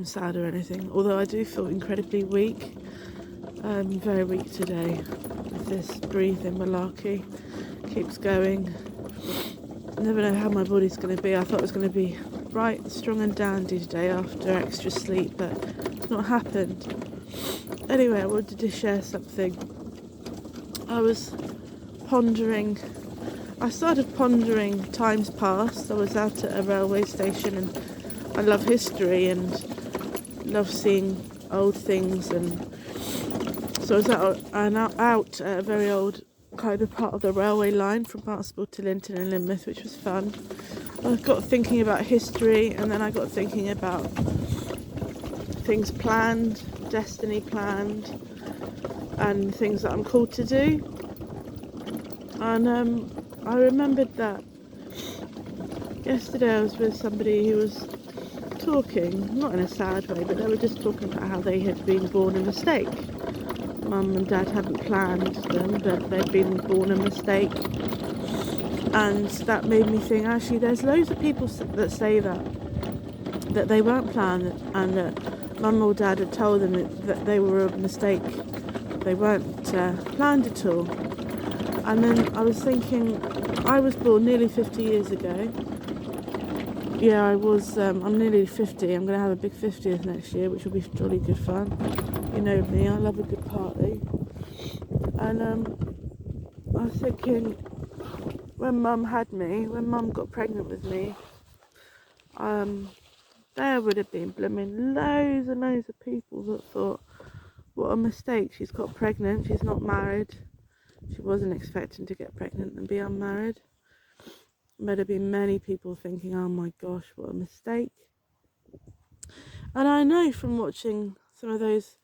sad or anything, although I do feel incredibly weak. I'm very weak today with this breathing malarkey. Keeps going. I never know how my body's going to be. I thought it was going to be bright, strong and dandy today after extra sleep, but it's not happened. Anyway, I wanted to share something. I started pondering times past. I was out at a railway station, and I love history and love seeing old things, and so I was out at a very old kind of part of the railway line from Barnstaple to Linton and Lynmouth, which was fun. I got thinking about history, and then I got thinking about things planned, destiny planned, and things that I'm called to do. And I remembered that yesterday I was with somebody who was talking, not in a sad way, but they were just talking about how they had been born a mistake. Mum and Dad hadn't planned them, but they'd been born a mistake. And that made me think, actually, there's loads of people that say that they weren't planned, and that Mum or Dad had told them that they were a mistake. They weren't planned at all. And then I was thinking, I was born nearly 50 years ago. Yeah, I was. I'm nearly 50. I'm going to have a big 50th next year, which will be jolly good fun. You know me, I love a good party. And I was thinking, when Mum got pregnant with me, there would have been blooming loads and loads of people that thought, what a mistake, she's got pregnant, she's not married. She wasn't expecting to get pregnant and be unmarried. There'd have been many people thinking, oh my gosh, what a mistake. And I know from watching some of those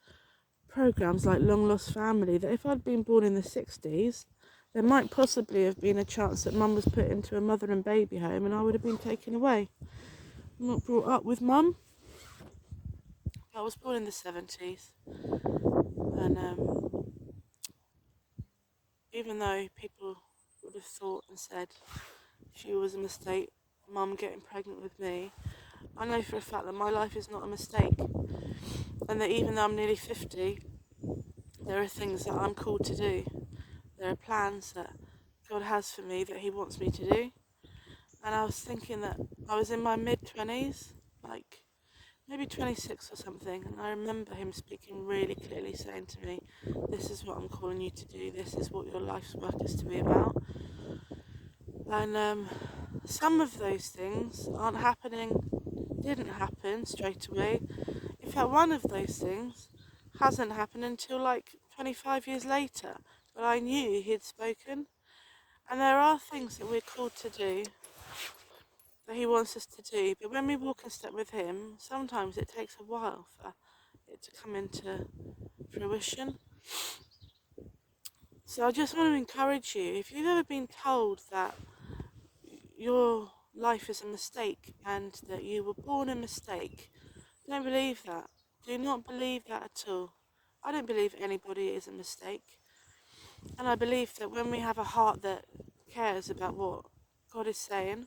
programs like Long Lost Family that if I'd been born in the 60s, there might possibly have been a chance that Mum was put into a mother and baby home and I would have been taken away. I'm not brought up with Mum. I was born in the 70s, and even though people would have thought and said she was a mistake, Mum getting pregnant with me, I know for a fact that my life is not a mistake, and that even though I'm nearly 50, there are things that I'm called to do. There are plans that God has for me that He wants me to do. And I was thinking that I was in my mid-20s, like maybe 26 or something, and I remember Him speaking really clearly, saying to me, this is what I'm calling you to do, this is what your life's work is to be about. And some of those things didn't happen straight away. In fact, one of those things hasn't happened until like 25 years later, but I knew He'd spoken. And there are things that we're called to do, that He wants us to do, but when we walk in step with Him, sometimes it takes a while for it to come into fruition. So I just want to encourage you, if you've ever been told that your life is a mistake and that you were born a mistake, don't believe that. Do not believe that at all. I don't believe anybody is a mistake. And I believe that when we have a heart that cares about what God is saying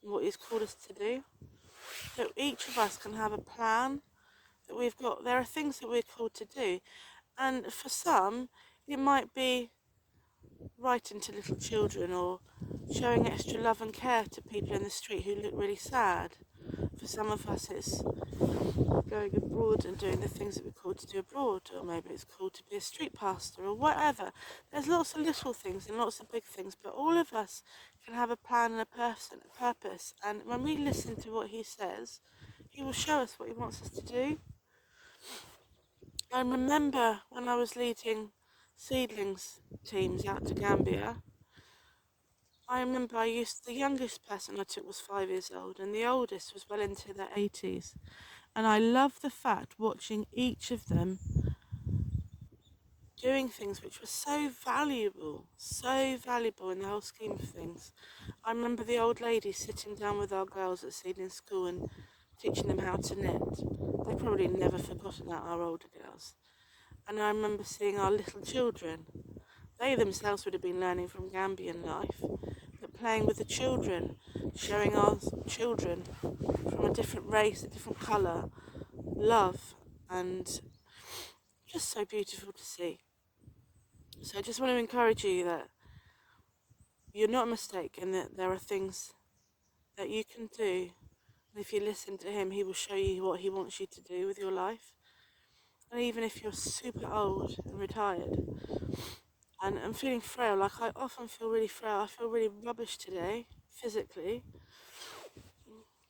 and what He's called us to do, that each of us can have a plan, that there are things that we're called to do. And for some, it might be writing to little children or showing extra love and care to people in the street who look really sad. For some of us, it's going abroad and doing the things that we're called to do abroad, or maybe it's called to be a street pastor or whatever. There's lots of little things and lots of big things, but all of us can have a plan and a purpose, and when we listen to what He says, He will show us what He wants us to do. I remember when I was leading seedlings teams out to Gambia, I remember the youngest person I took was 5 years old, and the oldest was well into their 80s. And I love the fact watching each of them doing things which were so valuable in the whole scheme of things. I remember the old lady sitting down with our girls at Seedling School and teaching them how to knit. They've probably never forgotten that, our older girls. And I remember seeing our little children. They themselves would have been learning from Gambian life, but playing with the children, showing our children from a different race, a different colour, love, and just so beautiful to see. So I just want to encourage you that you're not a mistake, and that there are things that you can do. And if you listen to him, he will show you what he wants you to do with your life. And even if you're super old and retired and feeling frail, like I often feel really frail, I feel really rubbish today, physically,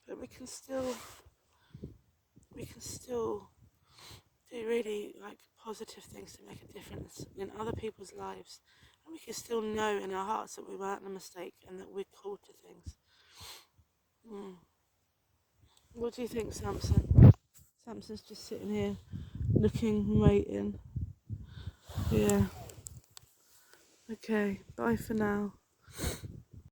but we can still do really like positive things to make a difference in other people's lives. And we can still know in our hearts that we weren't a mistake and that we're called to things. Mm. What do you think, Samson? Samson's just sitting here looking and waiting. Yeah. Okay, bye for now.